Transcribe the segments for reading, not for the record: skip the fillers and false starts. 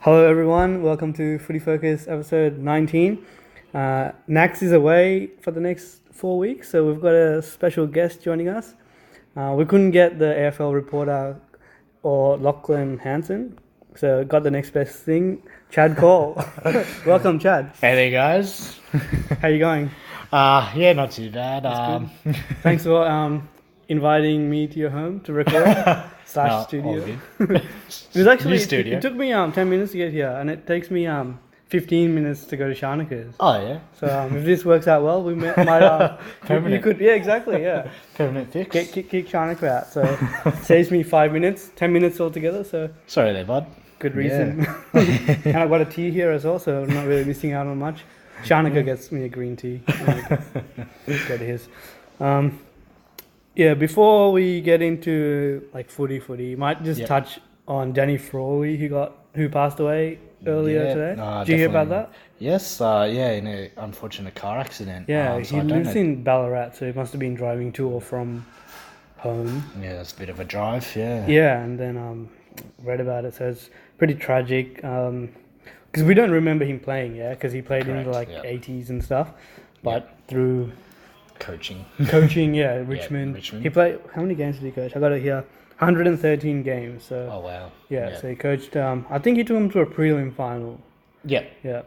Hello everyone, welcome to Footy Focus episode 19. Nax is away for the next 4 weeks, so we've got a special guest joining us. We couldn't get the AFL reporter or Lachlan Hansen, so got the next best thing, Chad Cole. Welcome, Chad. Hey there, guys. How you going? Yeah, not too bad. Thanks for inviting me to your home to record / studio. It was actually New studio. It took me 10 minutes to get here, and it takes me 15 minutes to go to Shanika's. Oh yeah. So if this works out well, we might Permanent. you could exactly Permanent fix. kick Shanika out. So saves me 5 minutes, 10 minutes altogether. So Sorry there, bud. good reason. And I've got a tea here as well, so I'm not really missing out on much. Shanika gets me a green tea. Get his. Yeah, before we get into like footy, might just touch on Danny Frawley who passed away earlier today. Did you hear about that? Yes. Yeah, in an unfortunate car accident. Yeah, so he I don't lives know- in Ballarat, so he must have been driving to or from home. Yeah, that's a bit of a drive. Yeah. Yeah, and then read about it, so it's pretty tragic. Because we don't remember him playing, because he played in the Correct, 80s and stuff. But through Coaching. coaching, Richmond. Richmond. He played, how many games did he coach? I got it here, 113 games. So Oh wow. so he coached, I think he took him to a prelim final. Yeah. Yeah.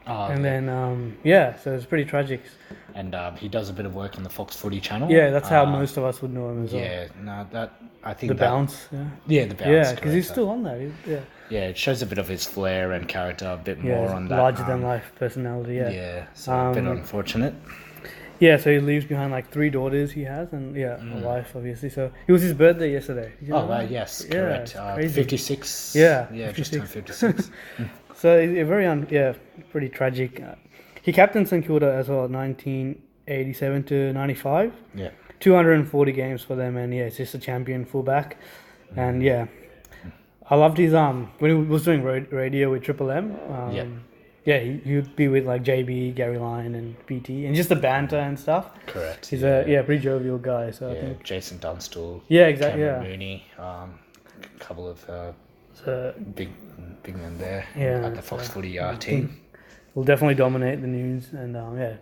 Oh, And yeah. then, so it's pretty tragic. And he does a bit of work on the Fox Footy channel. Yeah, that's how most of us would know him as well. Yeah. No, that I think The that, bounce, Yeah, the bounce. Yeah, because he's correct. still on there. Yeah, it shows a bit of his flair and character, a bit Yeah, more his on that. larger than life personality. Yeah, so a bit unfortunate. Yeah, so he leaves behind like 3 daughters he has, and a wife obviously. So it was his birthday yesterday. Did you know Oh, that? yes, Yeah, correct. it's crazy. 56. Yeah, Yeah, 56. just turned 56. So a very pretty tragic. He captained St Kilda as well, 1987 to 95. Yeah. 240 games for them, and it's just a champion fullback. And I loved his when he was doing radio with Triple M. He would be with like JB, Gary Lyon, and BT, and just the banter and stuff. Correct. He's a pretty jovial guy. So I Yeah, think Jason Dunstall. Yeah, exactly, Cameron yeah. Mooney. A couple of so big men there Yeah, at the Fox so Footy I team. think will definitely dominate the news, and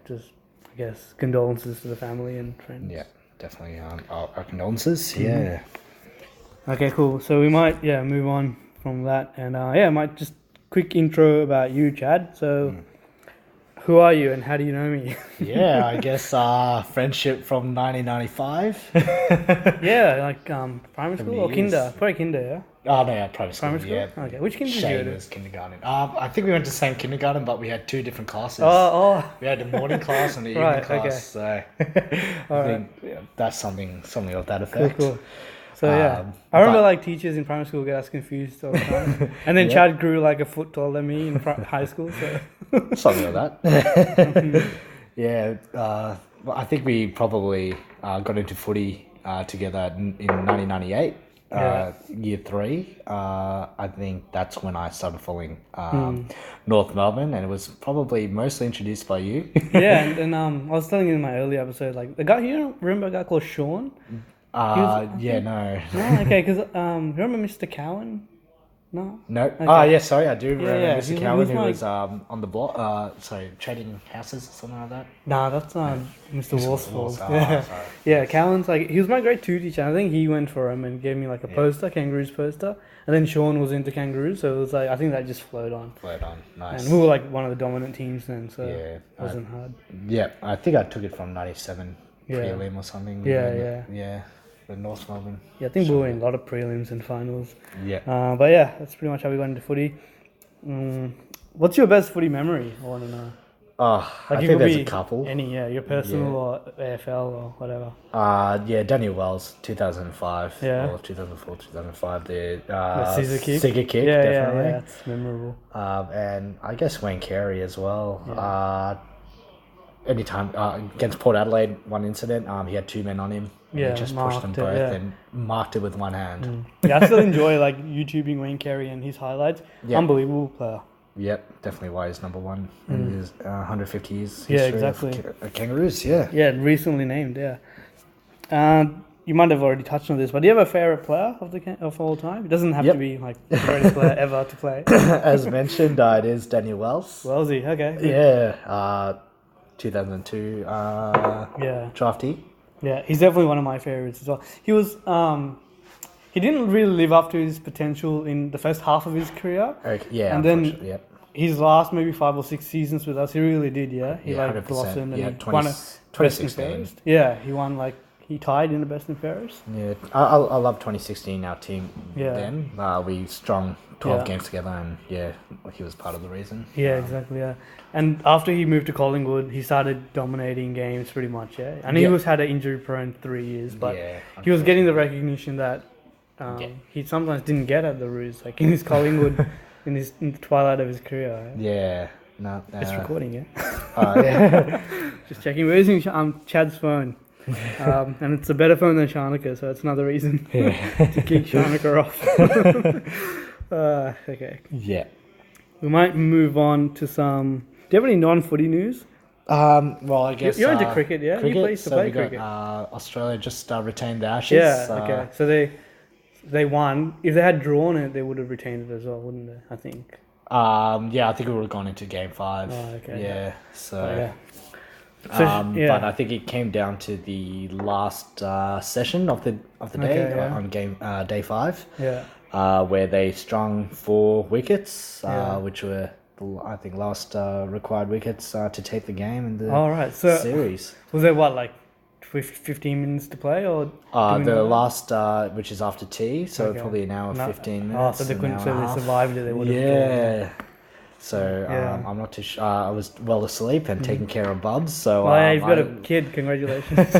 just I guess condolences to the family and friends. Yeah, definitely. Our condolences. Yeah. Okay, cool. So we might move on from that, and might just quick intro about you, Chad. So who are you and how do you know me? Yeah, I guess friendship from 1995. Like primary school or years. kinder? Probably kinder, yeah. Oh no, yeah, primary school. Primary school. Yeah. Okay, which kinder did you go Shane to? was kindergarten. I think we went to the same kindergarten, but we had 2 different classes. Oh, We had the morning class and the evening Right, class. okay. So I think that's something of that effect. cool. So I remember like teachers in primary school get us confused all the time. And then Chad grew like a foot taller than me in high school. So Something like that. Well, I think we probably got into footy together in 1998. Year 3, I think that's when I started following North Melbourne, and it was probably mostly introduced by you. and I was telling you in my early episode, like the guy, remember a guy called Sean? No. No, okay, because remember Mr. Cowan? No. No. Okay. Oh, yeah, sorry, I do remember yeah, Mr. he Cowan, was who my- was on the block, trading houses or something like that. Nah, that's Mr. Worsfold. Oh, Yeah, sorry. yeah. Cowan's like he was my grade 2 teacher. I think he went for him and gave me like a poster, kangaroos poster, and then Sean was into kangaroos, so it was like I think that just flowed on. Flowed on, nice. And we were like one of the dominant teams then, so Yeah, it wasn't hard. Yeah, I think I took it from 97 Yeah. prelim or something. Yeah. Yeah, the North Melbourne. Yeah, I think we were in a lot of prelims and finals. Yeah. But that's pretty much how we got into footy. What's your best footy memory? I want to know. Oh, Like I it think could there's be a couple. Any, your personal or AFL or whatever. Yeah, Daniel Wells, 2005. Yeah. Or 2004, 2005. The scissor kick. Scissor kick, Yeah, definitely. yeah, it's memorable. And I guess Wayne Carey as well. Anytime against Port Adelaide, one incident, he had 2 men on him. And Yeah, he just pushed them marked it, both yeah. and marked it with one hand. Yeah, I still enjoy like YouTubing Wayne Carey and his highlights. Yeah. Unbelievable player. Yep, definitely why he's number 1 in his 150 years Yeah, history exactly. of Kangaroos. Yeah. Yeah, recently named. Yeah. you might have already touched on this, but do you have a favourite player of all time? It doesn't have to be like the greatest player ever to play. As mentioned, it is Daniel Wells. Wellsy, okay. Yeah, 2002 draftee. Yeah, he's definitely one of my favourites as well. He was he didn't really live up to his potential in the first half of his career. Okay, yeah, and then his last maybe 5 or 6 seasons with us, he really did. Yeah, he like 100%. blossomed and Yeah, he won a best and fairest. Yeah, he won he tied in the best and fairest. Yeah, I love 2016. Our team then we strung 12 games together, and he was part of the reason. Yeah, exactly. Yeah, and after he moved to Collingwood, he started dominating games pretty much. Yeah, and he had an injury-prone 3 years, but he was getting the recognition that he sometimes didn't get at the Roos, like in his Collingwood, in the twilight of his career. Right? Yeah, no, it's recording. Yeah. Yeah. Just checking. We're using Chad's phone. And it's a better phone than Shanaka, so it's another reason to kick Shanaka off. Okay. Yeah. We might move on to some. Do you have any non-footy news? Well, I guess you're into cricket, yeah. Cricket, You used to play cricket. Australia just retained the Ashes. Yeah. Okay. So they won. If they had drawn it, they would have retained it as well, wouldn't they? I think. I think we would have gone into Game 5. Oh, okay. Yeah. So. But I think it came down to the last session of the day on day 5. Yeah. Where they strung 4 wickets, which were I think last required wickets to take the game in the series. Was there 15 minutes to play or? The last, which is after tea, so probably an hour 15 minutes. Oh, so they couldn't say they survived it. They would have. Yeah. So I'm not too sure. I was well asleep and taking care of Bubs. So you've got a kid. Congratulations.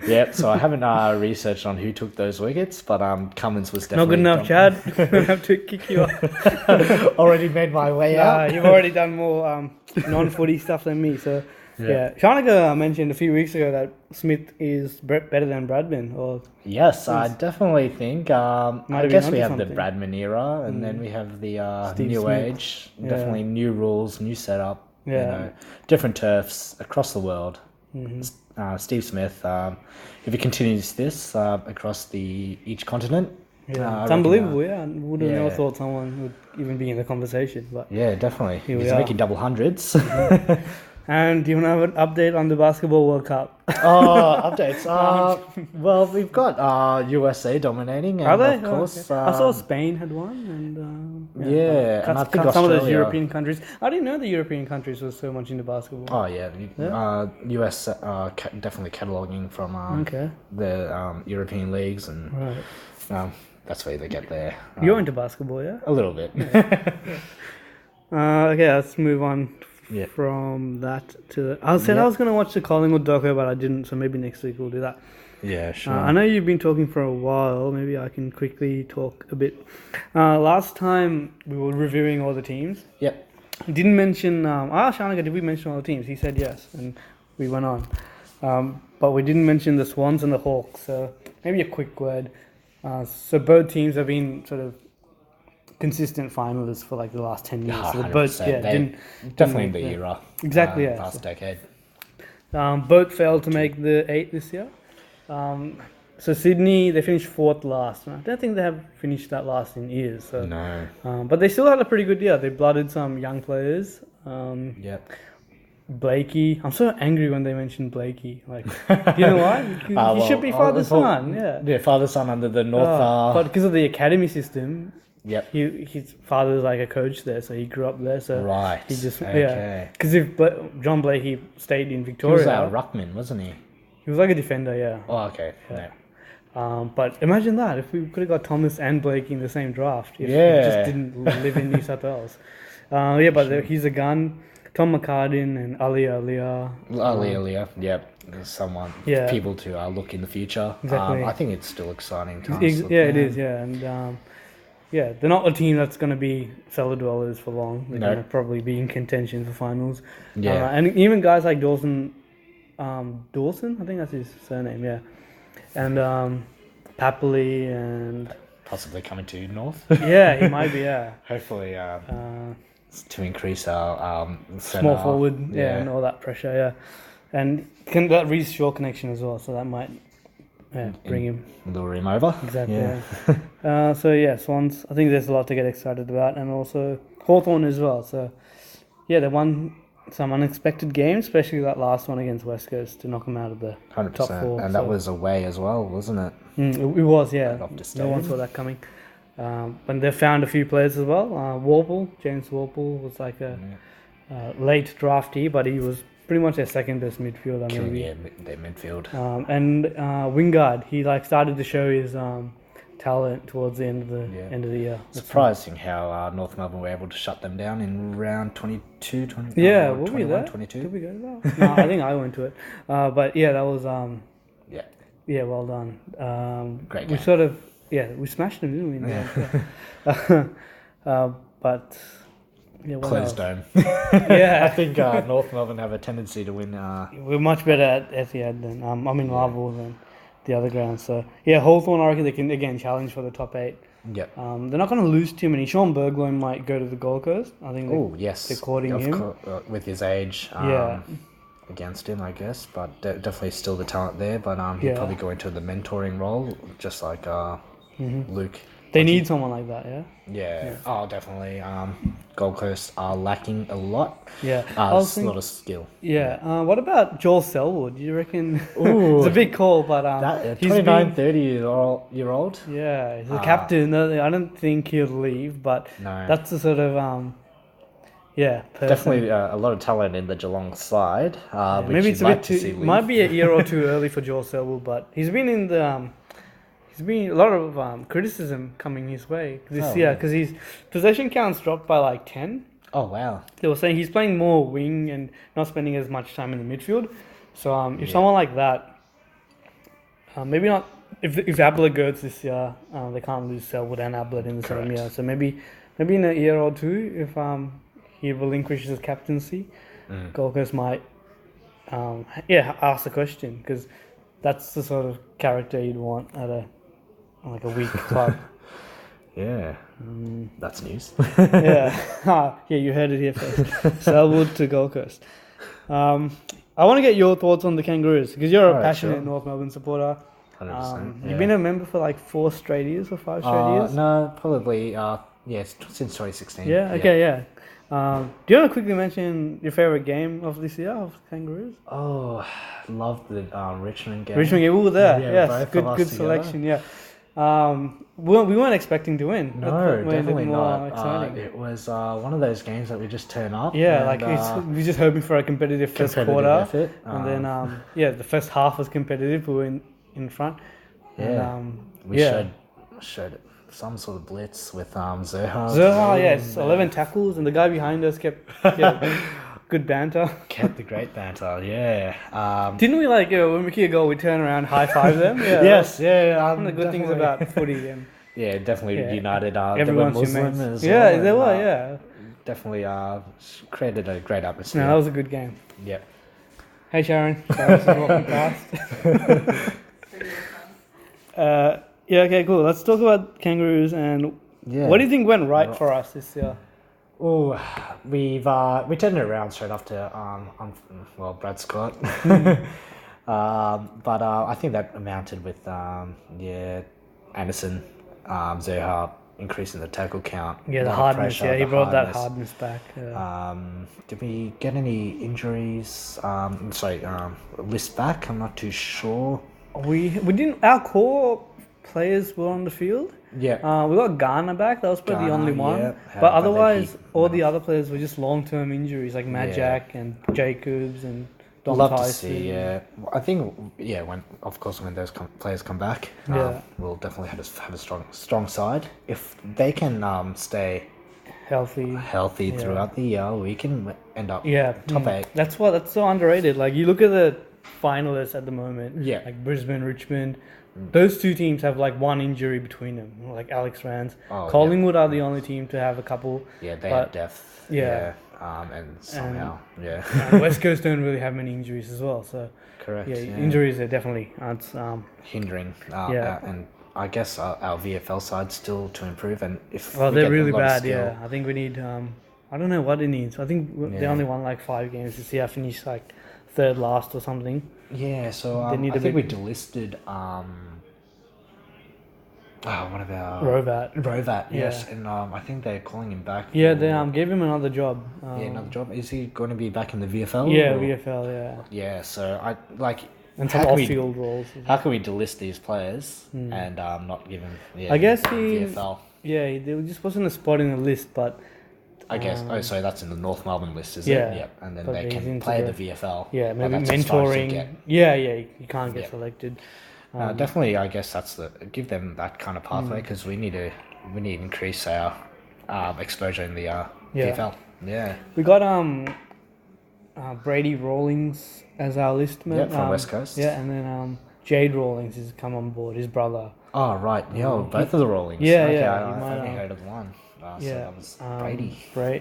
Yep. So I haven't researched on who took those wickets, but Cummins was definitely not good enough, Chad. I have to kick you off. Already made my way out. You've already done more non-footy stuff than me. So Shanaka mentioned a few weeks ago that Smith is better than Bradman. Yes, I definitely think. I guess we have the Bradman era, and then we have the new Smith. Age. Definitely new rules, new setup. Yeah, different turfs across the world. Mm-hmm. Steve Smith, if he continues this across each continent, it's unbelievable. I would have never thought someone would even be in the conversation. But definitely, he's making double hundreds. And do you want to have an update on the Basketball World Cup? Updates. Well, we've got USA dominating. And are they? Of course. Okay. I saw Spain had won. And, and I think some of those European countries. I didn't know the European countries were so much into basketball. Oh, yeah. US definitely cataloguing from the European leagues. And that's where they get there. You're into basketball, yeah? A little bit. Okay, let's move on. From that to I was going to watch the Collingwood doco, but I didn't, so maybe next week we'll do that. Yeah, sure. I know you've been talking for a while. Maybe I can quickly talk a bit. Last time we were reviewing all the teams. Yep. Didn't mention. I asked Shanaka, did we mention all the teams? He said yes, and we went on. But we didn't mention the Swans and the Hawks. So maybe a quick word. So both teams have been sort of consistent finalists for the last 10 years. So both, definitely in the era. Exactly, past decade. Both failed to make the 8 this year. So Sydney, they finished 4th last. I don't think they have finished that last in years. So. No. But they still had a pretty good year. They blooded some young players. Blakey. I'm so angry when they mention Blakey. You know why? He should be father-son. Yeah, father-son under the North. But because of the academy system. Yep. His father's a coach there, so he grew up there. So he just because if John Blakey stayed in Victoria, he was a ruckman, wasn't he? He was like a defender, yeah. Oh, okay. Yeah. But imagine that if we could have got Thomas and Blakey in the same draft. If he just didn't live in New South Wales. But he's a gun. Tom McCartin and Ali Alia. Yep. Someone. People to look in the future. Exactly. I think it's still exciting times. It is. Yeah, and. They're not a team that's going to be cellar dwellers for long. They're going to probably be in contention for finals. Yeah. And even guys like Dawson, I think that's his surname, and Papley and... Possibly coming to North. He might be, Hopefully to increase our small forward, and all that pressure, And that Reece Shaw connection as well, so that might bring him. Lure him over. Exactly. Yeah. So Swans. I think there's a lot to get excited about, and also Hawthorn as well. So yeah, they won some unexpected games, especially that last one against West Coast to knock them out of the 100%. top four. And that was away as well, wasn't it? It was, yeah. Off the No one stadium. saw that coming. And they found a few players as well. James Warple was like a late draftee, but he was pretty much their second best midfielder. Killing Maybe. their midfield. And Wingard, he like started to show his talent towards the end of the year. Surprising how North Melbourne were able to shut them down in round 22, 20, Yeah, were we 21, there? 22. Did we go to that? No, I think I went to it. But yeah, that was Yeah, well done. Great We game. sort of we smashed them, didn't we? In the end? But yeah, what closed else? dome. Yeah, I think North Melbourne have a tendency to win. we're much better at Etihad than Marvel than the other grounds. So yeah, Hawthorn, I reckon they can again challenge for the top 8. Yep. They're not going to lose too many. Sean Burgoyne might go to the Gold Coast. I think. Oh yes, they're courting him. With his age. Against him, I guess, but definitely still the talent there. But he'll probably go into the mentoring role, just like Luke. They need someone like that, yeah. Yeah. Oh, definitely. Gold Coast are lacking a lot. Yeah. A lot of skill. Yeah. What about Joel Selwood? Do you reckon? Ooh. It's a big call, but That he's 29, 30-year-old. Yeah, he's the captain. I don't think he'll leave, but No. that's the sort of person. Definitely a lot of talent in the Geelong side. Which Maybe it's you'd a like bit to see too. leave. Might be a year or two early for Joel Selwood, but he's been in the. He's been a lot of criticism coming his way this year because his possession count's dropped by like 10. Oh wow. They were saying he's playing more wing and not spending as much time in the midfield. So if someone like that, maybe not. If Ablett goes this year, they can't lose Selwood and Ablett in the same year. So maybe in a year or two, if he relinquishes his captaincy, Gold Coast might ask the question because that's the sort of character you'd want at a weak club. Yeah. That's news. Yeah, you heard it here first. Selwood to Gold Coast. I want to get your thoughts on the Kangaroos because you're a passionate North Melbourne supporter. 100%. You've been a member for like 4 straight years or 5 straight years? No, probably. Since 2016. Yeah. Okay. Yeah. Do you want to quickly mention your favorite game of this year of Kangaroos? Oh, love the Richmond game. Richmond game. We were there. Yeah, Yes. both Good of us good together. selection. Yeah. We weren't expecting to win. No, definitely not. Exciting. It was one of those games that we just turn up. Yeah, and, we're just hoping for a competitive first competitive quarter, effort. and then the first half was competitive. We were in front. Yeah, and, we showed some sort of blitz with Zerha. Yes, 11 tackles, and the guy behind us kept good banter. Kept the great banter. Yeah. Didn't we when we kick a goal, we turn around, high five them? Yeah, Yes. Yeah. one of the good things about footy. And Yeah, definitely united. They were everyone's your Muslim mates. as Yeah, well. they and, were. Yeah. Definitely created a great atmosphere. No, that was a good game. Yep. Hey Sharon, Sharon's walking past. Okay, cool. Let's talk about Kangaroos and what do you think went right for us this year? Oh, we turned it around straight after Brad Scott. But I think that amounted with Anderson, Zerha increasing the tackle count. Yeah, the hardness. He brought that hardness back. Yeah. Did we get any injuries? List back. I'm not too sure. We didn't. Our core players were on the field. Yeah. We got Garner back. That was probably the Garner, only one. yeah. But But otherwise, then all the other players were just long-term injuries, like Majak and Jacobs and Dom Love Tyson. to see. Yeah, I think when those players come back, we'll definitely have a strong side. If they can stay healthy throughout the year, we can end up top 8. That's so underrated. Like you look at the finalists at the moment. Yeah. Like Brisbane, Richmond. Those two teams have like one injury between them. Like Alex Rance. Collingwood are the only team to have a couple. Yeah, they have depth. Yeah. And somehow, West Coast don't really have many injuries as well. So correct. yeah, injuries are definitely aren't hindering. And I guess our VFL side still to improve. And if they're really bad. Yeah, I think we need. I don't know what it needs. I think they only won like 5 games this year. Finished like third last or something. Yeah, so They need I a think bit- we delisted one of our Rovat. yes, and I think they're calling him back. Yeah, for- they gave him another job. another job. Is he going to be back in the VFL? Yeah, or- VFL. Yeah, Yeah, so I like. and how some can we- off-field roles. How can we delist these players and not give them? Yeah, I guess he- VFL. Yeah, there just wasn't a spot in the list, but I guess. So that's in the North Melbourne list, is yeah, it? Yep. And then but they he's can into play the- the VFL. yeah, but maybe that's as far as you mentoring. get. Yeah, you can't get Yeah. selected. Definitely, I guess that's give them that kind of pathway because we need to increase our exposure in the VFL. Yeah. We got Brady Rawlings as our list, man. Yep, from West Coast. Yeah, and then Jade Rawlings has come on board. His brother. Oh right, both of the Rawlings. Yeah, okay, yeah, I you might, only heard of one. So Yeah, that was Brady.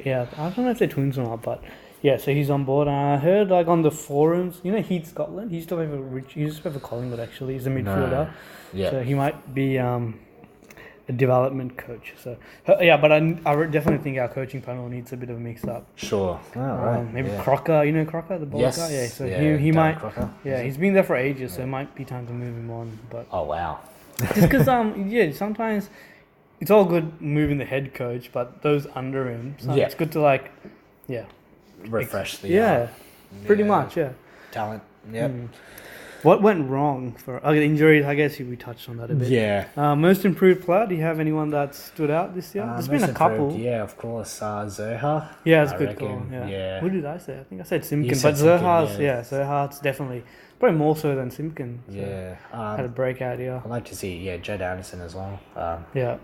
Yeah, I don't know if they're twins or not, but yeah, so he's on board. And I heard like on the forums, Heath Scotland. He used to have a Collingwood actually. He's a midfielder. Yeah. So he might be a development coach. So yeah, but I definitely think our coaching panel needs a bit of a mix up. Sure. Oh, right. Maybe yeah. Crocker, Crocker, the ball Yes. guy. Yeah, so yeah, he Darren might. Crocker. Yeah, he's been there for ages, so it might be time to move him on. But Oh wow. just because sometimes it's all good moving the head coach, but those under him, so Yeah. it's good to Refresh the pretty yeah. much, yeah. talent. Yep. What went wrong for injuries? I guess we touched on that a bit. Yeah. Most improved player. Do you have anyone that stood out this year? There's been Most a couple. improved, yeah, of course. Zoha. Yeah, it's a I good reckon, call. Yeah. yeah. Who did I say? I think I said Simpkin, said but Simpkin, Zoha's yeah. Zoha's definitely probably more so than Simpkin. So Yeah. had a breakout year. I'd like to see Jed Anderson as well. Yeah.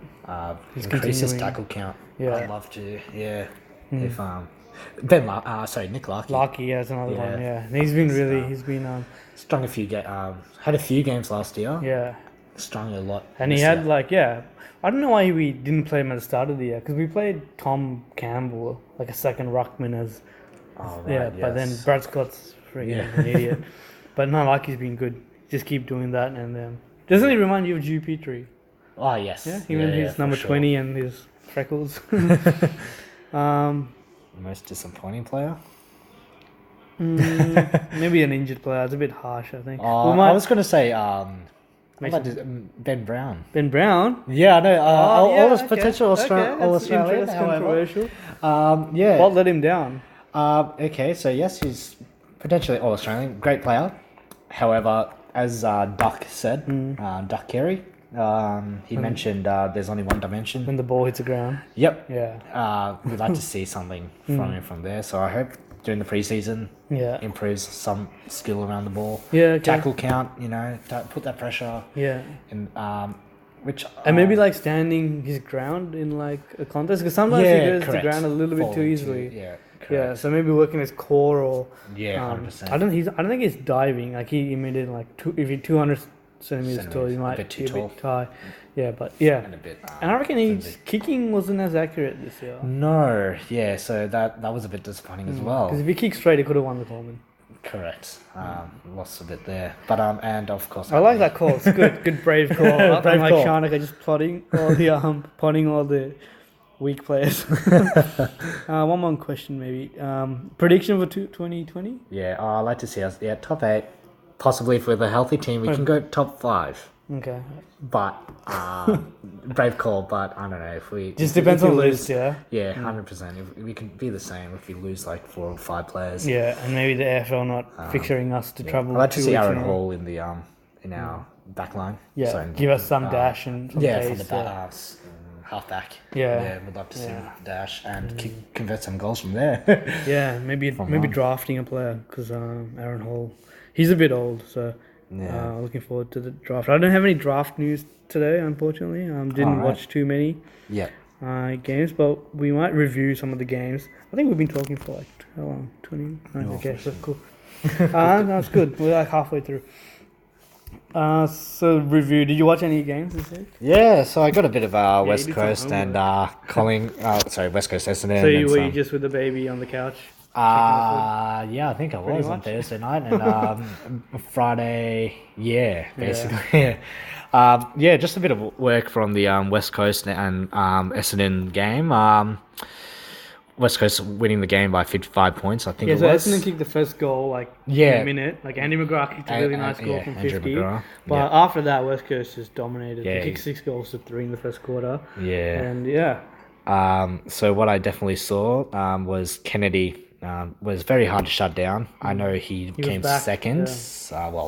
He's He's increase his continuing. tackle count. Yeah. I'd love to. Yeah. Hmm. If Nick Larkey. Larky, yeah, is another Yeah. one. Yeah, and he's been Strung a few had a few games last year. yeah, Strung a lot. and he this had year. I don't know why we didn't play him at the start of the year because we played Tom Campbell like a second ruckman as Oh, right, but then yes. Brad Scott's freaking an idiot. But no, Larky's been good. Just keep doing that, and doesn't he remind you of Drew Petrie? Oh yes. Yeah, even his for number sure. 20 and his freckles. Most disappointing player. Maybe an injured player. It's a bit harsh, I think. I was gonna say Mason- Ben Brown. Ben Brown. Yeah, I know. All this okay, potential okay, All that's Australian. that's However, controversial. yeah. What let him down? Okay, so yes, he's potentially All Australian, great player. However, as Duck said, Duck Carey, he mentioned there's only one dimension. When the ball hits the ground. Yep. Yeah. We'd like to see something from him from there. So I hope during the preseason Yeah. improves some skill around the ball. Yeah. Okay. Tackle count, put that pressure, Yeah. and which And maybe standing his ground in like a contest because sometimes he goes to correct. the ground a little bit too Falling easily. yeah, correct. Yeah, so maybe working his core or 100%. I don't think he's diving. Like he made if you're 200 centimeters tall, he a might bit too be a tall. bit high. Yeah, but yeah, and a bit. and I reckon flimsy. his kicking wasn't as accurate this year. No, yeah, so that was a bit disappointing as well. Because if he kicked straight, he could have won the Coleman. Correct. Lost a bit there, but and of course. I like that call. It's good, good brave call. Brave Brave like call. Sharnika just plotting all the weak players. One more question maybe. Prediction for 2020? Yeah, I'd like to see us. Yeah, top 8. Possibly if we're a healthy team, we can go top 5. Okay. But brave call. But I don't know if we. Just if depends we on the lose. list, yeah. Yeah, 100%. If we can be the same if we lose like 4 or 5 players. Yeah, and maybe the AFL not fixturing us to travel. I'd like to 2 see weeks Aaron in a row. Hall in the in our back line. Yeah, So, give us some dash and some yeah, pace. from the back halfback. Yeah. We'd love to see Yeah. him dash and convert some goals from there. Yeah, maybe one. drafting a player because Aaron Hall, he's a bit old, so Yeah. looking forward to the draft. I don't have any draft news today, unfortunately. Didn't Alright. watch too many Yeah. games, but we might review some of the games. I think we've been talking for like how long? 20? Okay, so cool. That's good. We're like halfway through. So review. Did you watch any games this week? Yeah, so I got a bit of you West did some Coast and West Coast Essendon. So you and were some- just with the baby on the couch? yeah, I think I Pretty was on much. Thursday night and Friday. Yeah, basically. Yeah, just a bit of work from the West Coast and Essendon game. West Coast winning the game by 55 points, I think Yeah, it so was. Essendon kicked the first goal in Yeah. a minute. Like Andy McGrath kicked a really nice goal from Andrew 50. McGrath. But after that, West Coast just dominated. Yeah, They kicked 6 goals to 3 in the first quarter. Yeah. And yeah. So what I definitely saw was Kennedy was very hard to shut down. I know he came back, second.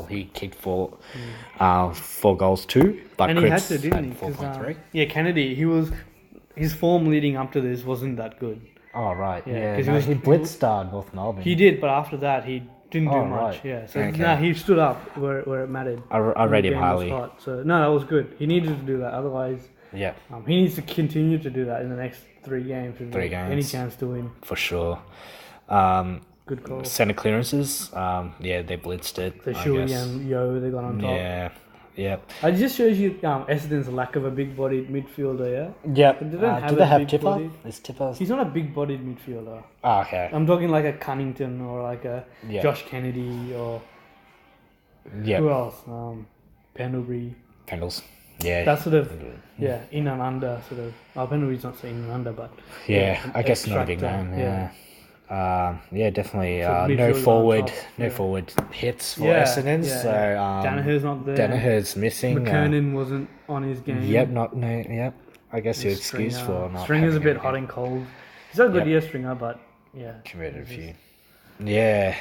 He kicked four goals too, but And he had Cripps to, didn't he? 4.3. Yeah, Kennedy, his form leading up to this wasn't that good. Oh right, yeah. 'cause He blitzed North Melbourne. He did, but after that, he didn't do much. right. Yeah, so Okay. he stood up where it mattered. I When rate the him game was highly. hot. So no, that was good. He needed to do that. Otherwise, Yeah, he needs to continue to do that in the next 3 games. If Three there's Any games. chance to win? for sure. Good call. Center clearances. They blitzed it. So I Shui guess. and Yo, they got on top. Yeah. It just shows you Essendon's lack of a big-bodied midfielder. Yeah, Yeah. But they don't have Do a they have big Tipper? body. Is Tipper? he's not a big-bodied midfielder. Oh, okay. I'm talking like a Cunnington or like a Yeah. Josh Kennedy or Yeah. who else? Pendlebury. Pendles. Yeah. That sort of in and under sort of. Pendlebury's not saying in and under, but I guess not a big extractor, man. Definitely. So No midfielder on forward, top, no yeah. forward hits for Yeah, Essendon. yeah, So Danaher's not there. Danaher's missing. McKernan wasn't on his game. Yep. I guess you're excused Stringer. for not. Stringer's a having bit him hot again. and cold. He's not a good Yep. year, Stringer, but yeah. Converted a few. Yeah.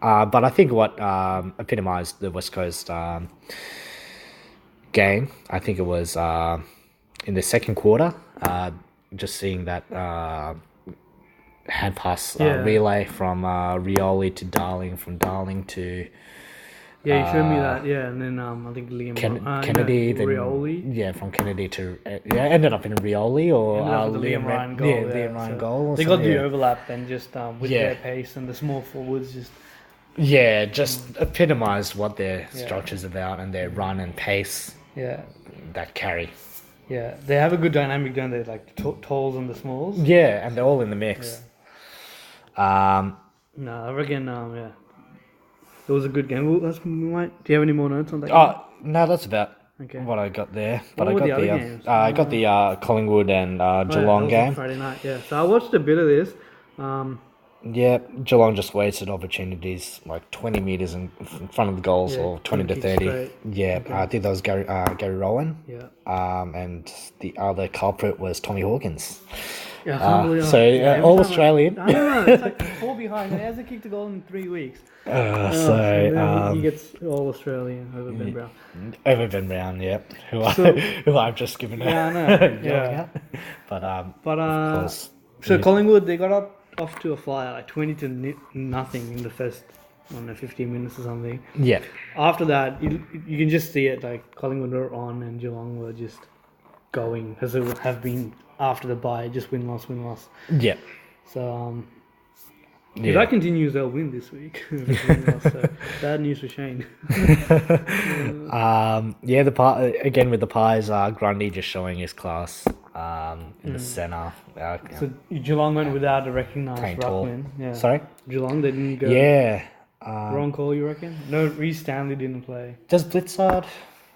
But I think what epitomized the West Coast game, I think it was in the second quarter, just seeing that hand pass relay from Rioli to Darling, from Darling to Yeah, you showed me that. Yeah, and then I think Liam Kennedy, then Rioli. Yeah, from Kennedy to ended up in Rioli or Ended up with the Liam Ryan goal. Liam Ryan goal. or They got something, the overlap and just with Yeah. their pace and the small forwards just. Yeah, just epitomized what their structure's about and their run and pace Yeah, that carry. yeah. They have a good dynamic, don't they? Like the talls and the smalls. Yeah, and they're all in the mix. No, I reckon. Yeah, it was a good game. Well, do you have any more notes on that? Oh no, that's about Okay. what I got there. What But I were got the other the games? I got the Collingwood and game? Geelong that was on game. Friday night. Yeah, so I watched a bit of this. Yeah, Geelong just wasted opportunities like 20 meters in front of the goals, Yeah, or 20 to kicks 30. straight. Yeah, I think that was Gary Rowan. Yeah. And the other culprit was Tommy Hawkins. Yeah, I can't believe so all Australian. I don't know. It's like 4 behind. He hasn't kicked a goal in 3 weeks. And then he gets all Australian over Ben Brown. Over Ben Brown, yep. So- Who I've just given Yeah, I know. a Yeah. But of course. So Collingwood, they got off to a flyer, like 20 to nothing in the first, 15 minutes or something. Yeah. After that, you can just see it, like Collingwood were on and Geelong were just going, as they would have been after the bye, just win, loss. Yeah. So, if that continues, they'll win this week. So, bad news for Shane. Again with the Pies, Grundy just showing his class in the centre. So Geelong went without a recognised Playing tall. ruckman. Yeah. Sorry? Geelong, they didn't go. Yeah. Wrong call, you reckon? No, Reece Stanley didn't play. Does Blitzard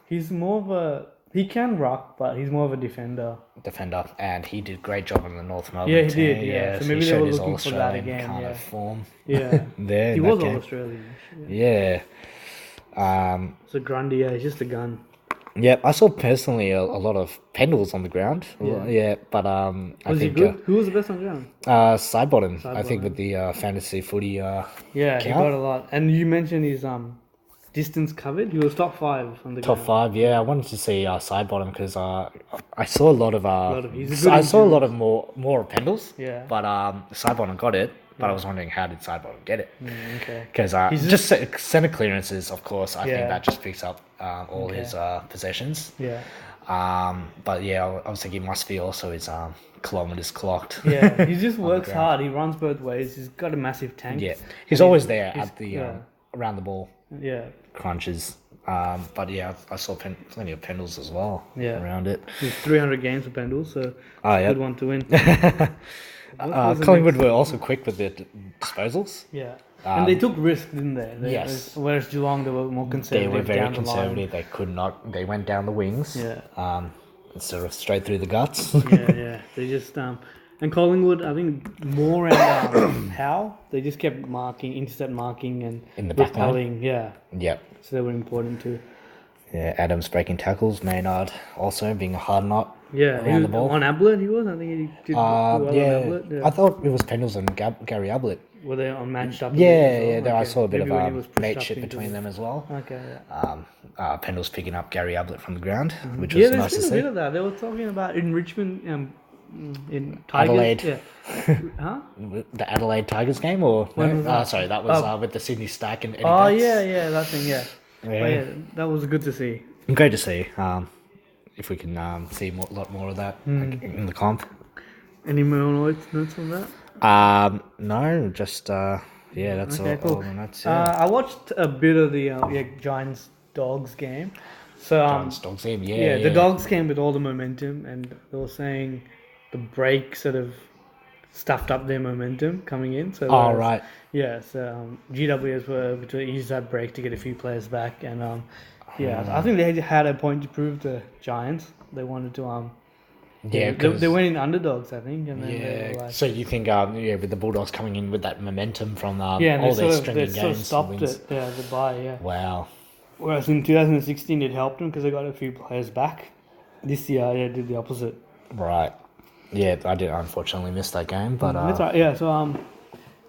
He's more of a... He can ruck, but he's more of a defender. defender, and he did a great job on the North Melbourne Yeah, he team. did, yeah. So he maybe they showed were his looking for that All-Australian again, kind yeah. of form Yeah. there. He in was that all game. Australian. Yeah. So Grundy, yeah, he's just a gun. Yeah, I saw personally a lot of Pendles on the ground. Yeah. But I Was he think good? Who was the best on ground? Sidebottom, I think Sidebottom. with the fantasy footy. Yeah, he count? got a lot. And you mentioned his distance covered. He was top 5 on the Top ground. 5, yeah. I wanted to see Sidebottom because I saw a lot of he's a good I saw a lot endurance. of more Pendles. Yeah. But Sidebottom got it. But I was wondering, how did Sidebottom get it? Okay. Because He's just centre clearances, of course. I Yeah. think that just picks up all his possessions. Yeah. But yeah, I was thinking must be also his kilometers clocked. Yeah, he just works ground. hard. He runs both ways. He's got a massive tank. Yeah, he's always there he's- at the yeah. around the ball Yeah. crunches. But yeah, I saw plenty of Pendles as well. Yeah. Around it. He's 300 games for Pendle, so Yeah. good one to win. What was the Collingwood next- were also quick with their disposals. Yeah. And they took risks, didn't they? Yes. Whereas Geelong, they were more They conservative. were very down the line. conservative. They could not. They went down the wings. Yeah. Sort of straight through the guts. Yeah. They just And Collingwood, I think more and Howe, they just kept intercept marking and In the back line? repelling. Yeah, Yep. so they were important too. Yeah, Adams breaking tackles, Maynard also being a hard knot Yeah, around the ball. on Ablett, he was. I think he did well on Yeah, Ablett. Yeah. I thought it was Pendles and Gary Ablett. Were they on matched up? Yeah, there I Okay. saw a bit Maybe when he was of pushed up mateship into between the- them as well. Okay, yeah. Pendles picking up Gary Ablett from the ground, which Yeah, was there's nice to been a see. bit of that. They were talking about in Richmond, in Tigers. Adelaide. Yeah. Huh? The Adelaide Tigers game, or When was that? sorry, that was with the Sydney Stack and Eddie Oh, Betts. yeah, that thing, yeah. Yeah. Oh, yeah, that was good to see. Great to see. If we can see a lot more of that like, in the comp. Any more notes on that? No, just that's Okay, all cool. the notes. Yeah. I watched a bit of the Giants Dogs game. So Dogs game, yeah. the Dogs came with all the momentum, and they were saying the break sort of stuffed up their momentum coming in. So Right. yeah. So GWS were able to use that break to get a few players back, and I think they had a point to prove the Giants. They wanted to they went in underdogs, I think, and then they were like, So you think with the Bulldogs coming in with that momentum from and all they their sort stringing of games, stopped wins. it. Yeah, the bye. Yeah. Wow. Whereas in 2016 it helped them because they got a few players back. This year they did the opposite. Right. Yeah, I did unfortunately miss that game, but That's right. Yeah. So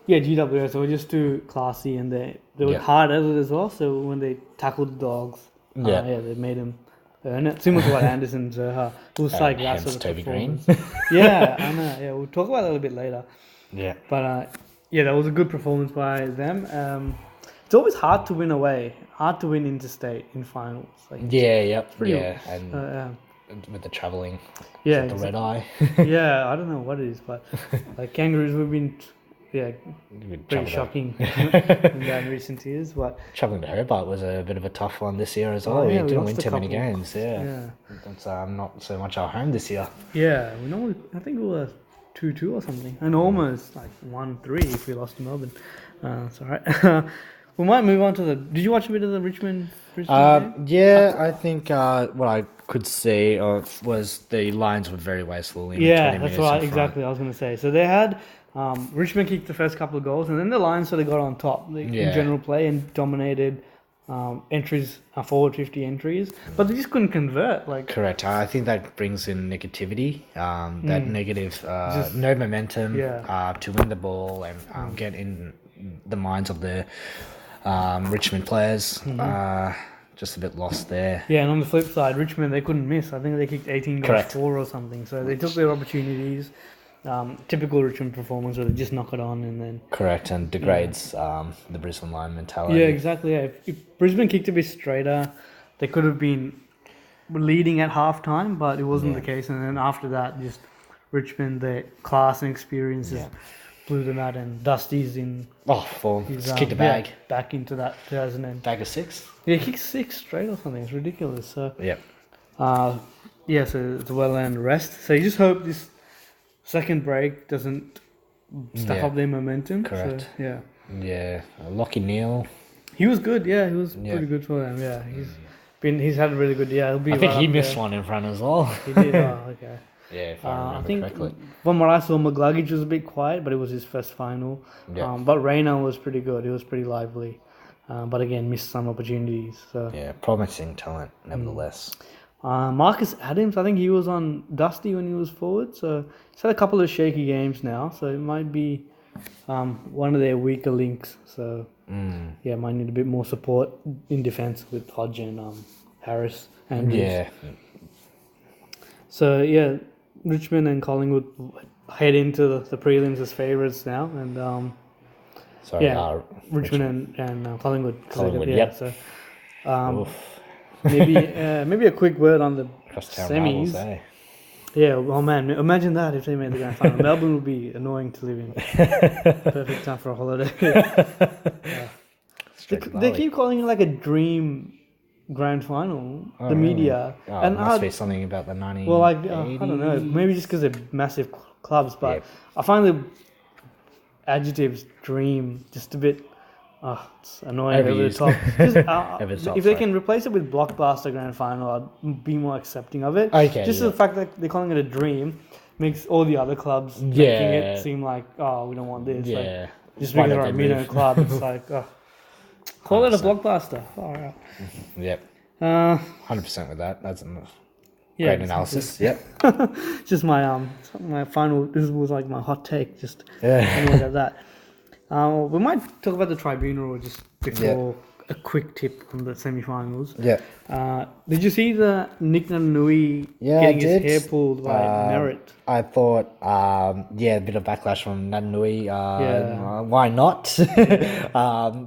GWS, they were just too classy, and they were hard at it as well. So when they tackled the Dogs, they made them earn it. Similar to what Anderson Zerha, it was like that hence sort of Toby Greene. performance. Yeah, I know. Yeah, we'll talk about that a little bit later. Yeah. But that was a good performance by them. It's always hard to win away, hard to win interstate in finals. Like, Pretty, and with the travelling, yeah, the red eye. Yeah, I don't know what it is, but like Kangaroos, we've been pretty shocking in that recent years. But travelling to Hobart was a bit of a tough one this year as well. Oh, We yeah, we didn't lost win a too many couple. games. Yeah. That's not so much our home this year. Yeah, we normally, I think we were 2-2 or something, and almost like 1-3 if we lost to Melbourne. It's alright. We might move on to the. Did you watch a bit of the Richmond game? Yeah, I think what I could see was the Lions were very wasteful in 20 Yeah, minutes that's right. in front. Exactly, I was going to say. So they had Richmond kicked the first couple of goals, and then the Lions sort of got on top in general play and dominated entries, forward 50 entries, but they just couldn't convert. Like Correct. I think that brings in negativity, that negative, no momentum to win the ball and get in the minds of the Richmond players. Just a bit lost there. Yeah, and on the flip side, Richmond, they couldn't miss. I think they kicked 18 goals 4 or something. So they took their opportunities. Typical Richmond performance where they just knock it on and then... Correct, and degrades the Brisbane line mentality. Yeah, exactly. Yeah. If Brisbane kicked a bit straighter, they could have been leading at half-time, but it wasn't the case. And then after that, just Richmond, their class and experiences blew them out, and Dusty's in... form. Just kicked a bag. Back into that 2000. Bag of 6? Yeah, he kicked 6 straight or something. It's ridiculous. So, Yep. so it's a well-earned rest. So you just hope this second break doesn't stuff up their momentum. Correct. So, Yeah. Lockie Neal. he was good. Yeah, he was pretty good for them. Yeah, he's had a really good. Yeah, he'll be. I think right he up missed there. one in front as well. He did. Oh, okay. Yeah, if I I remember think correctly. from what I saw, McGluggage was a bit quiet, but it was his first final. Yeah. But Rayner was pretty good. He was pretty lively, but again missed some opportunities. So. Yeah, promising talent, nevertheless. Marcus Adams, I think he was on Dusty when he was forward, so he's had a couple of shaky games now, so it might be one of their weaker links. So might need a bit more support in defence with Hodge and Harris and Yeah. So Richmond and Collingwood head into the prelims as favourites now, and Richmond and Collingwood. Collingwood, So maybe a quick word on the Crosstown semis. rivals, eh? Yeah, oh man, imagine that if they made the grand final. Melbourne would be annoying to live in. Perfect time for a holiday. They keep calling it like a dream grand final. The media, and it must be something about the 90s. Well, like I don't know, maybe just because they're massive clubs, but I find the adjectives "dream" just a bit. It's annoying over the top. If they can replace it with blockbuster grand final, I'd be more accepting of it. Okay, just the fact that they're calling it a dream makes all the other clubs making it seem like, oh, we don't want this. Yeah. Like, just Why because don't they're a they Mino move? club, it's like, oh, call it a blockbuster. All right. Yep. 100% with that. That's Yeah, great analysis. Yep. Just my final. This was like my hot take. Just Yeah. look at that. We might talk about the tribunal just before a quick tip on the semi-finals. Yeah. Did you see the NicNat and Toby Yeah, getting I did. his hair pulled by Merritt? I thought, a bit of backlash from Natanui. Why not?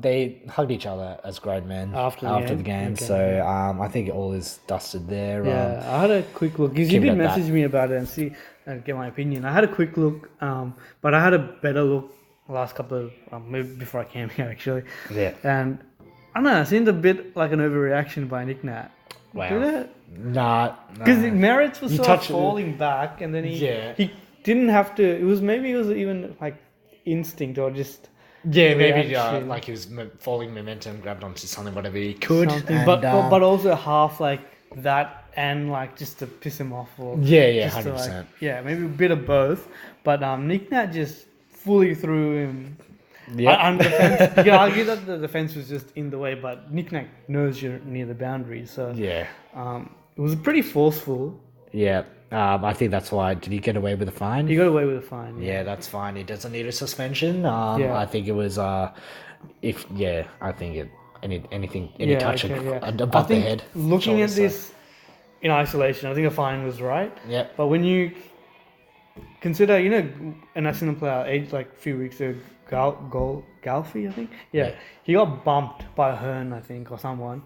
They hugged each other as grown men After the game? Okay. So I think all is dusted there. Yeah, I had a quick look because you keep it did at message me about it and get my opinion. I had a quick look, but I had a better look last couple of maybe before I came here actually. Yeah. And I don't know, it seemed a bit like an overreaction by NicNat. Wow. Did it? Nah. Because Merritt was You sort of touched it. falling back, and then he Yeah. didn't have to. It was even like instinct or just Yeah, maybe reaction. like he was falling momentum, grabbed onto something, whatever he could. something, and, but also half like that and like just to piss him off or yeah, just to, 100%. like, yeah, maybe a bit of both. But NicNat just fully threw him. Yeah. And the fence, you can argue that the defense was just in the way, but NicNat knows you're near the boundary, so Yeah. it was pretty forceful. Yeah. I think that's why. Did he get away with a fine? He got away with a fine. Yeah, that's fine. He doesn't need a suspension. Yeah. I think it was I think it any touch above I the think head. looking at shoulders, this in isolation, I think a fine was right. Yeah. But when you consider, a national player aged like a few weeks ago, Galfi, I think. Yeah. He got bumped by Hearn, I think, or someone,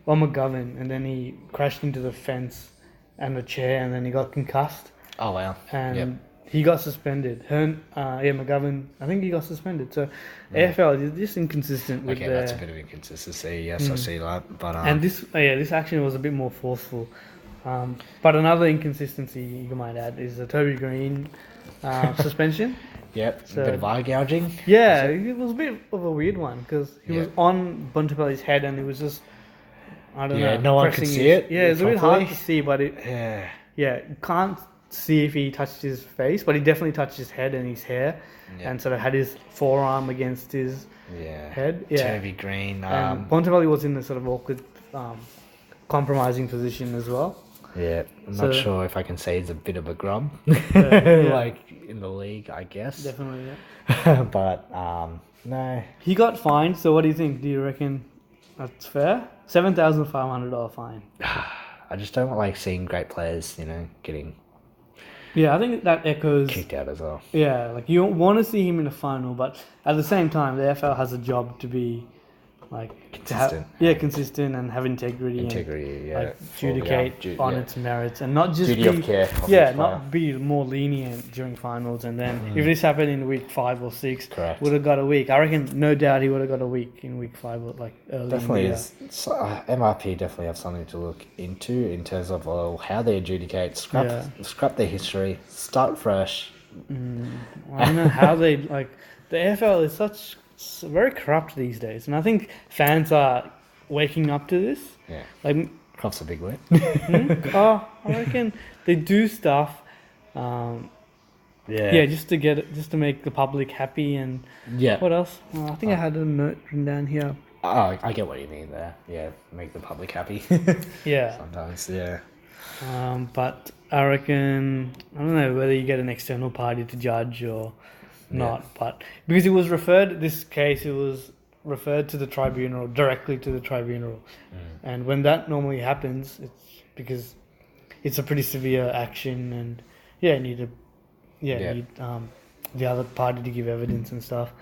or McGovern, and then he crashed into the fence and the chair, and then he got concussed. Oh wow. And he got suspended. Hearn, McGovern, I think he got suspended. So AFL is just inconsistent with their... That's a bit of inconsistency. Yes, I see that. But And this action was a bit more forceful. But another inconsistency you might add is the Toby Greene suspension. Yep, So- a bit of eye gouging. Yeah, it was a bit of a weird one because he was on Bontempelli's head and it was just, I don't know. no one could pressing see his- it Yeah, it's a bit hard properly. to see, but you can't see if he touched his face, but he definitely touched his head and his hair, and sort of had his forearm against his head. Yeah, Toby Greene. and Bontempelli was in a sort of awkward, compromising position as well. Yeah, I'm So- not sure if I can say he's a bit of a grub, Yeah. like in the league, I guess. Definitely, yeah. But no, He got fined, so what do you think? Do you reckon that's fair? $7,500 fine. I just don't like seeing great players, getting Yeah, I think that echoes. kicked out as well. Yeah, like you want to see him in a final, but at the same time, the AFL has a job to be like Consistent. consistent and have integrity. Integrity, and, like adjudicate on its merits and not just Duty be, of care of yeah, each not be more lenient during finals. And then if this happened in week 5 or 6, Correct. would have got a week. I reckon, no doubt, he would have got a week in week 5 or like early. Definitely in the is. So, MRP definitely have something to look into in terms of how they adjudicate, scrap their history, start fresh. I don't know how they like. The AFL is very corrupt these days, and I think fans are waking up to this. Yeah, Like, corrupt's a big word. I reckon they do stuff. Just to make the public happy and what else? I think I had a note written down here. Oh, I get what you mean there. Yeah, make the public happy. Yeah. Sometimes, yeah. But I reckon, I don't know whether you get an external party to judge or not, but because it was referred to the tribunal, directly to the tribunal. And when that normally happens, it's because it's a pretty severe action and you need the other party to give evidence and stuff.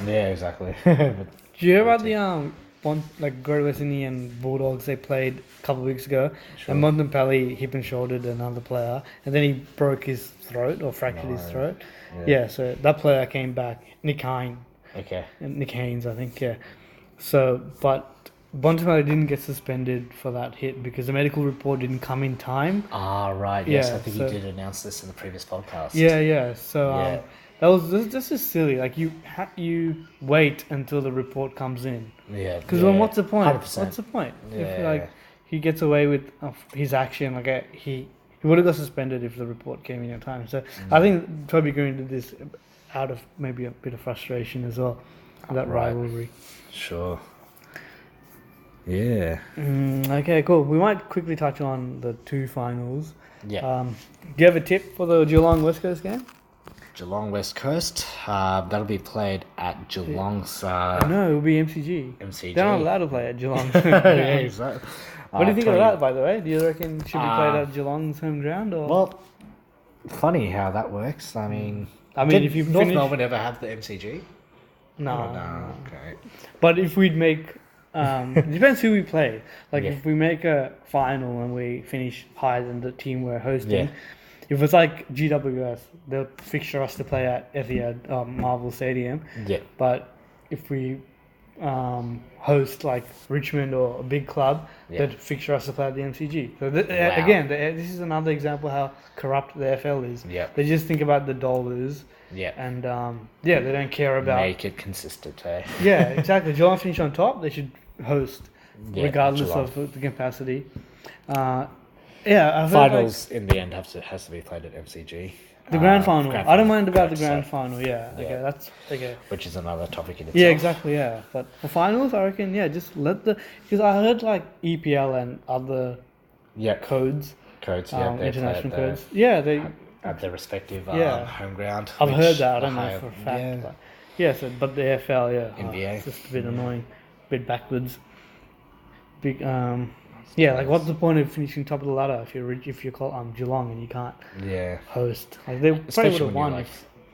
Yeah, exactly. Do you hear about the Great Western Sydney and Bulldogs they played a couple of weeks ago? Sure. And Bontempelli hip and shouldered another player, and then he broke his throat or fractured his throat. Yeah, so that player came back, Nick Haynes, I think. Yeah. So, but Bontempelli didn't get suspended for that hit because the medical report didn't come in time. Ah, right. Yes, Yeah, I think so- you did announce this in the previous podcast. Yeah. So that's just silly. Like you wait until the report comes in. Yeah. Because then what's the point? 100%. What's the point? Yeah. If he gets away with his action, he he would have got suspended if the report came in on time. So I think Toby Greene did this out of maybe a bit of frustration as well, that rivalry. Sure. Yeah. Okay, cool. We might quickly touch on the 2 finals. Yeah. Do you have a tip for the Geelong West Coast game? Geelong West Coast. That'll be played at Geelong's No, it'll be MCG. MCG. They're not allowed to play at Geelong. Yeah, exactly. What do you think of that, by the way? Do you reckon it should be played at Geelong's home ground? Or? Well, funny how that works. I mean, did if you North Melbourne ever have the MCG? No. No. Okay. But if we'd make... it depends who we play. Like, if we make a final and we finish higher than the team we're hosting... If it's like GWS, they'll fixture us to play at Etihad Marvel Stadium. Yeah. But if we host like Richmond or a big club, they'd fixture us to play at the MCG. So again, this is another example how corrupt the AFL is. Yeah. They just think about the dollars. Yeah. And they don't care about... Make it consistent, eh? Yeah, exactly. Geelong finish on top, they should host, regardless of the capacity. Finals in the end has to be played at MCG. The grand final. I don't mind about the grand final. Yeah. Okay. That's okay. Which is another topic in itself. Yeah. Exactly. Yeah. But for finals, I reckon. Yeah. Just let because I heard like EPL and other. Codes. International codes. They at their respective home ground. I've heard that. I don't know for a fact. But the AFL. NBA. It's just a bit annoying. A bit backwards. Big. Like what's the point of finishing top of the ladder if you call Geelong and you can't host? Like they probably would have won. Like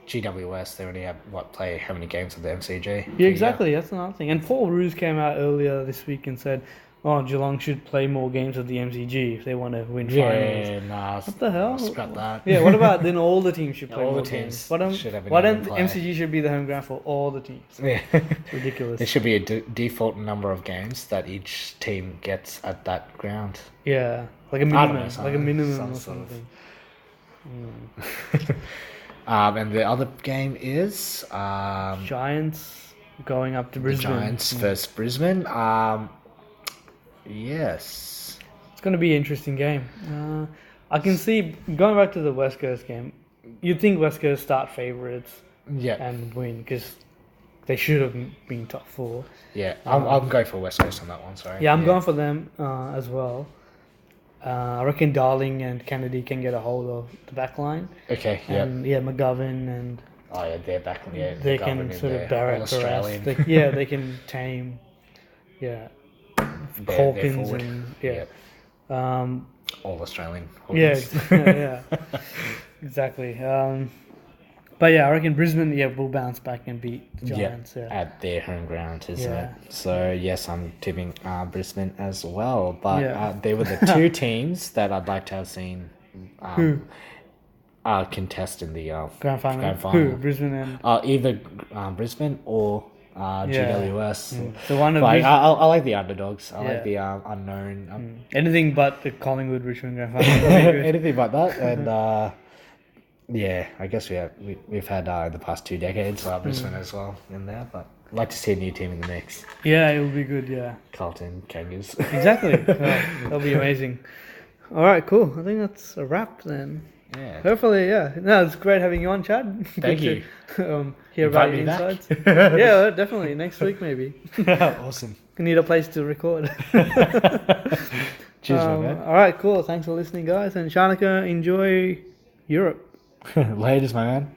GWS, they only have play how many games at the MCG? Yeah, exactly. That's another thing. And Paul Roos came out earlier this week and said, Geelong should play more games at the MCG if they want to win finals. Yeah, nah. What the hell? Scrap that. Yeah, what about then all the teams should play all more the teams games? Why don't MCG should be the home ground for all the teams? Yeah. It's ridiculous. There should be a default number of games that each team gets at that ground. Yeah, like a minimum, or something. And the other game is Giants going up to Brisbane. Giants versus Brisbane. Yes. It's going to be an interesting game. I can see, going back to the West Coast game, you'd think West Coast start favourites and win because they should have been top 4. Yeah, I'm going for West Coast on that one, sorry. Yeah, I'm going for them as well. I reckon Darling and Kennedy can get a hold of the back line. Okay, and McGovern and... Oh, yeah, they're back. Yeah, they can sort of Barrett Australian. They can tame... Yeah. Hawkins and all Australian Hawkins. Yeah, exactly. But I reckon Brisbane will bounce back and beat the Giants at their home ground, isn't it? So yes, I'm tipping Brisbane as well. But they were the 2 teams that I'd like to have seen contest in the grand final. Who? Brisbane and either Brisbane or. GWS. The one of I like the underdogs. I like the unknown. Anything but the Collingwood Richmond grand final. Anything but that, and I guess we've had in the past 2 decades Brisbane as well in there, but I'd like to see a new team in the mix. Yeah, it will be good. Yeah, Carlton Kangas. Exactly. That'll be amazing. All right, cool. I think that's a wrap then. Yeah. Hopefully, No, it's great having you on, Chad. Thank you. Hear about your insights. Yeah, definitely. Next week, maybe. Awesome. We need a place to record. Cheers, man. All right, cool. Thanks for listening, guys. And Shanaka, enjoy Europe. Laters, my man.